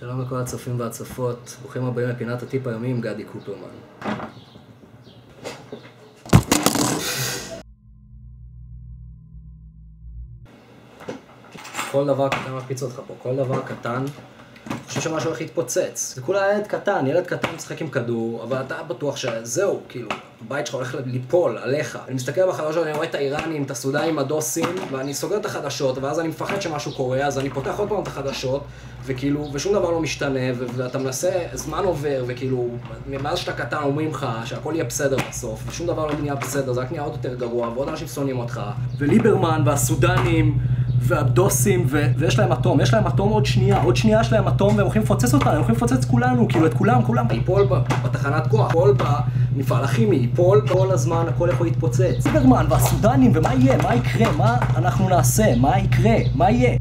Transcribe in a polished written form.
שלום לכל הצופים והצופות, ברוכים הבאים לפינת הטיפ היומי עם גדי קופרמן. כל דבר קטן מפיץ אותך פה, כל דבר קטן, אני חושב שמשהו הולך להתפוצץ. זה כולה ילד קטן משחק עם כדור, אבל אתה בטוח שזהו, כאילו, הבית שלך הולך ליפול עליך. אני מסתכל בחדשות, אני רואה את האיראנים, את הסודנים, הדוסים, ואני סוגר את החדשות, ואז אני מפחד שמשהו קורה, אז אני פותח עוד פעם את החדשות, וכאילו, ושום דבר לא משתנה, ואתה מנסה, זמן עובר, וכאילו, מאז שאתה קטן אומרים לך שהכל יהיה בסדר בסוף, ושום דבר לא נהיה בסדר, זה רק נהיה עוד יותר גרוע, ועוד אנשים שונאים אותך. וליברמן, והסודנים, והדוסים, ויש להם אטום, עוד שנייה יש להם אטום, והם הולכים לפוצץ אותנו, הם הולכים לפוצץ כולנו, כאילו את כולם. ייפול בתחנת כוח, ייפול במפעל הכימי, ייפול כל הזמן, הכל יכול להתפוצץ. ליברמן והסודנים, ומה יהיה? מה יקרה? מה אנחנו נעשה? מה יקרה? מה יהיה?